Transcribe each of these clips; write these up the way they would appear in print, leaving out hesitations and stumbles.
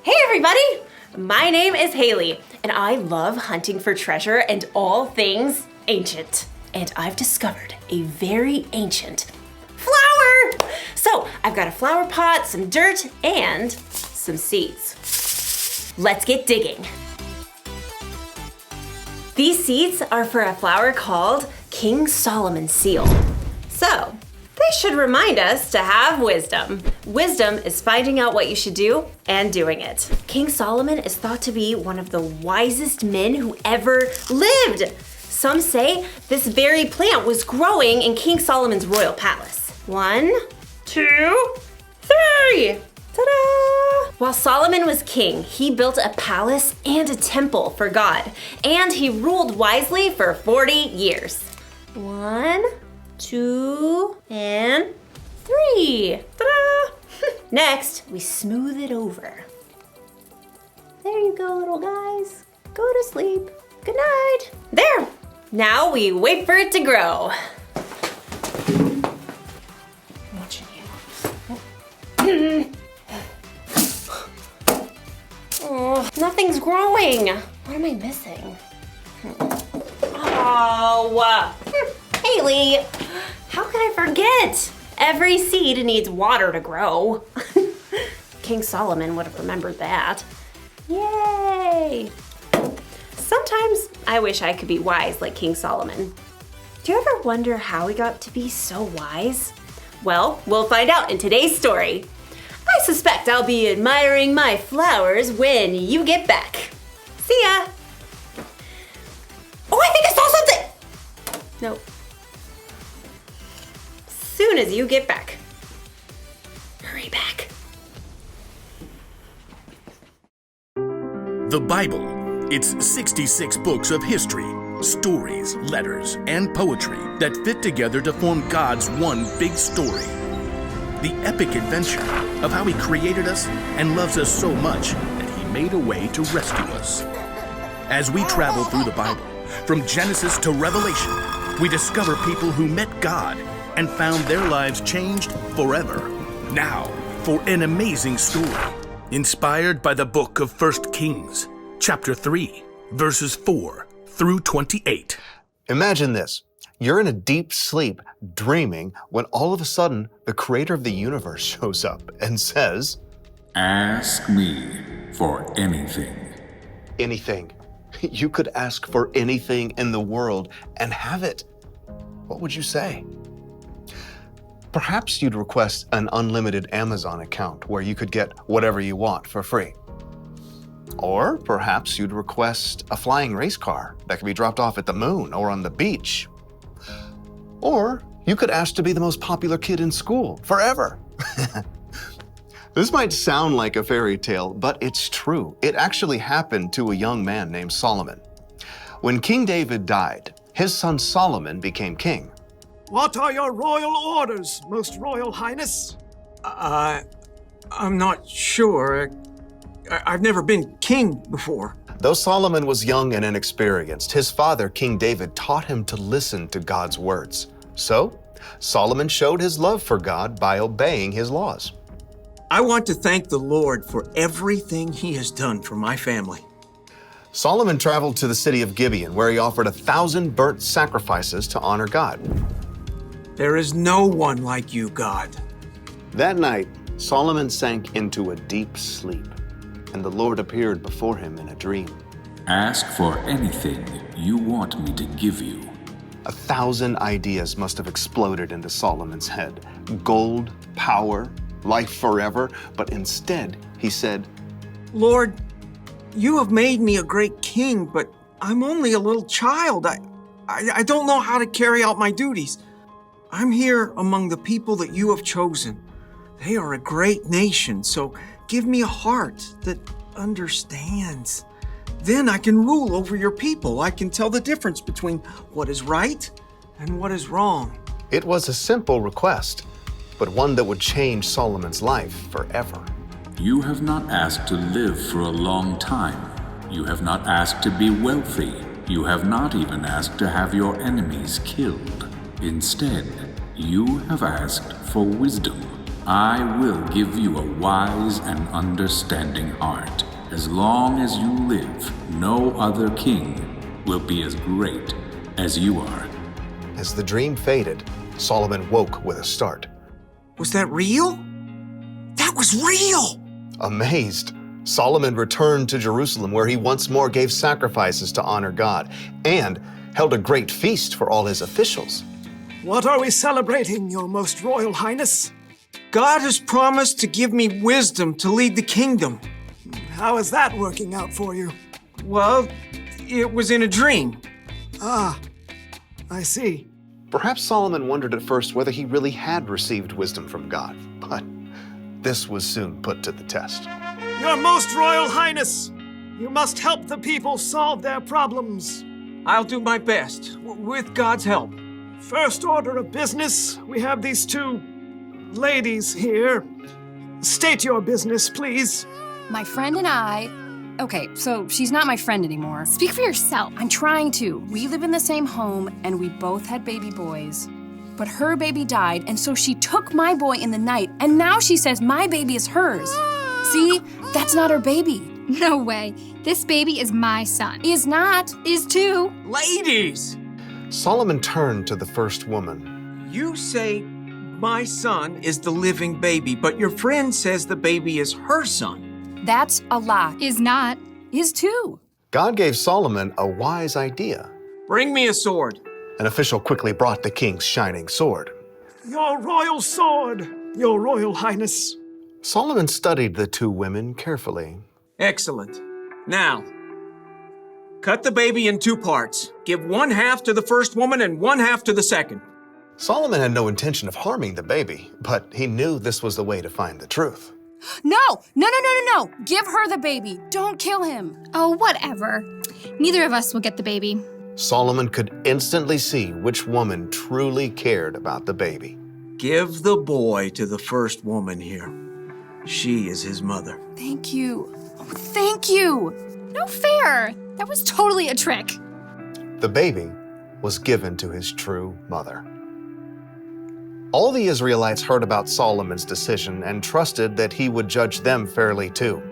Hey everybody! My name is Haley, and I love hunting for treasure and all things ancient. And I've discovered a very ancient flower! So, I've got a flower pot, some dirt, and some seeds. Let's get digging. These seeds are for a flower called King Solomon's seal. So, they should remind us to have wisdom. Wisdom is finding out what you should do and doing it. King Solomon is thought to be one of the wisest men who ever lived. Some say this very plant was growing in King Solomon's royal palace. 1, 2, 3! Ta-da! While Solomon was king, he built a palace and a temple for God, and he ruled wisely for 40 years. 1, 2, and 3. Ta-da! Next, we smooth it over. There you go, little guys. Go to sleep. Good night. There. Now we wait for it to grow. I'm watching you. Oh, nothing's growing. What am I missing? Oh, Haley, how could I forget? Every seed needs water to grow. King Solomon would have remembered that. Yay! way. Sometimes I wish I could be wise like King Solomon. Do you ever wonder how he got to be so wise? Well, we'll find out in today's story. I suspect I'll be admiring my flowers when you get back. See ya! Oh, I think I saw something! Nope. Soon as you get back. Hurry back. The Bible. It's 66 books of history, stories, letters, and poetry that fit together to form God's one big story. The epic adventure of how He created us and loves us so much that He made a way to rescue us. As we travel through the Bible, from Genesis to Revelation, we discover people who met God and found their lives changed forever. Now, for an amazing story, inspired by the book of 1 Kings, chapter 3, verses 4 through 28. Imagine this. You're in a deep sleep, dreaming, when all of a sudden, the creator of the universe shows up and says, "Ask me for anything." anything. You could ask for anything in the world and have it. What would you say? Perhaps you'd request an unlimited Amazon account where you could get whatever you want for free. Or perhaps you'd request a flying race car that could be dropped off at the moon or on the beach. Or you could ask to be the most popular kid in school forever. This might sound like a fairy tale, but it's true. It actually happened to a young man named Solomon. When King David died, his son Solomon became king. What are your royal orders, Most Royal Highness? I'm not sure. I've never been king before. Though Solomon was young and inexperienced, his father, King David, taught him to listen to God's words. So, Solomon showed his love for God by obeying his laws. I want to thank the Lord for everything He has done for my family. Solomon traveled to the city of Gibeon, where he offered 1,000 burnt sacrifices to honor God. There is no one like you, God. That night, Solomon sank into a deep sleep, and the Lord appeared before him in a dream. Ask for anything you want me to give you. 1,000 ideas must have exploded into Solomon's head. Gold, power, life forever. But instead, he said, Lord, you have made me a great king, but I'm only a little child. I don't know how to carry out my duties. I'm here among the people that you have chosen. They are a great nation, so give me a heart that understands. Then I can rule over your people. I can tell the difference between what is right and what is wrong. It was a simple request, but one that would change Solomon's life forever. You have not asked to live for a long time. You have not asked to be wealthy. You have not even asked to have your enemies killed. Instead, you have asked for wisdom. I will give you a wise and understanding heart. As long as you live, no other king will be as great as you are. As the dream faded, Solomon woke with a start. Was that real? That was real! Amazed, Solomon returned to Jerusalem, where he once more gave sacrifices to honor God and held a great feast for all his officials. What are we celebrating, Your Most Royal Highness? God has promised to give me wisdom to lead the kingdom. How is that working out for you? Well, it was in a dream. Ah, I see. Perhaps Solomon wondered at first whether he really had received wisdom from God, but this was soon put to the test. Your Most Royal Highness, you must help the people solve their problems. I'll do my best, with God's help. First order of business, we have these two ladies here. State your business, please. My friend and I... Okay, so she's not my friend anymore. Speak for yourself. I'm trying to. We live in the same home, and we both had baby boys. But her baby died, and so she took my boy in the night, and now she says my baby is hers. See? That's not her baby. No way. This baby is my son. Is not. Is too. Ladies! Solomon turned to the first woman. You say my son is the living baby, but your friend says the baby is her son. That's a lie. Is not. Is too. God gave Solomon a wise idea. Bring me a sword. An official quickly brought the king's shining sword. Your royal sword, your royal highness. Solomon studied the two women carefully. Excellent. Now, cut the baby in 2 parts. Give 1/2 to the first woman and 1/2 to the second. Solomon had no intention of harming the baby, but he knew this was the way to find the truth. No! No! Give her the baby. Don't kill him. Oh, whatever. Neither of us will get the baby. Solomon could instantly see which woman truly cared about the baby. Give the boy to the first woman here. She is his mother. Thank you. Oh, thank you. No fair. That was totally a trick. The baby was given to his true mother. All the Israelites heard about Solomon's decision and trusted that he would judge them fairly too.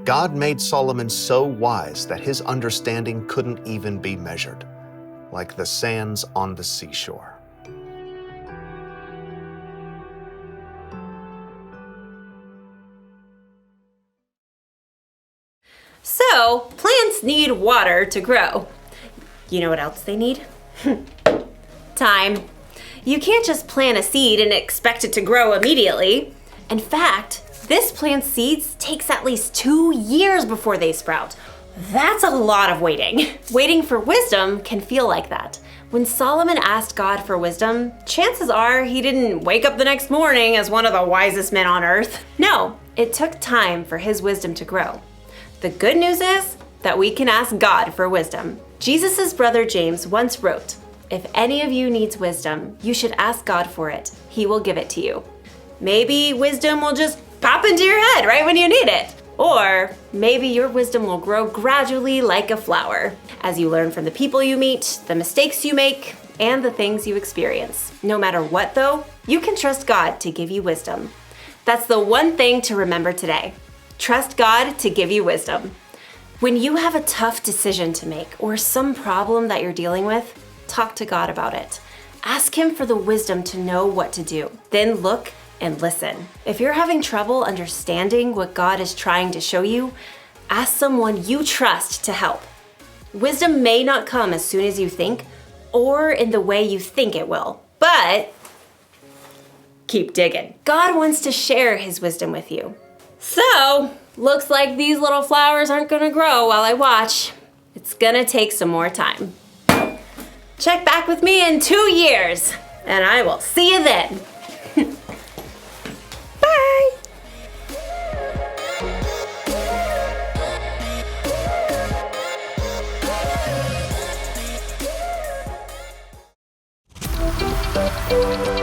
God made Solomon so wise that his understanding couldn't even be measured, like the sands on the seashore. So, plants need water to grow. You know what else they need? Time. You can't just plant a seed and expect it to grow immediately. In fact, this plant's seeds takes at least 2 years before they sprout. That's a lot of waiting. Waiting for wisdom can feel like that. When Solomon asked God for wisdom, chances are he didn't wake up the next morning as one of the wisest men on earth. No, it took time for his wisdom to grow. The good news is that we can ask God for wisdom. Jesus' brother James once wrote, "If any of you needs wisdom, you should ask God for it. He will give it to you." Maybe wisdom will just pop into your head right when you need it. Or maybe your wisdom will grow gradually like a flower as you learn from the people you meet, the mistakes you make, and the things you experience. No matter what though, you can trust God to give you wisdom. That's the one thing to remember today. Trust God to give you wisdom. When you have a tough decision to make or some problem that you're dealing with, talk to God about it. Ask Him for the wisdom to know what to do. Then look and listen. If you're having trouble understanding what God is trying to show you, ask someone you trust to help. Wisdom may not come as soon as you think or in the way you think it will, but keep digging. God wants to share His wisdom with you. So, looks like these little flowers aren't gonna grow while I watch. It's gonna take some more time. Check back with me in 2 years, and I will see you then. Bye!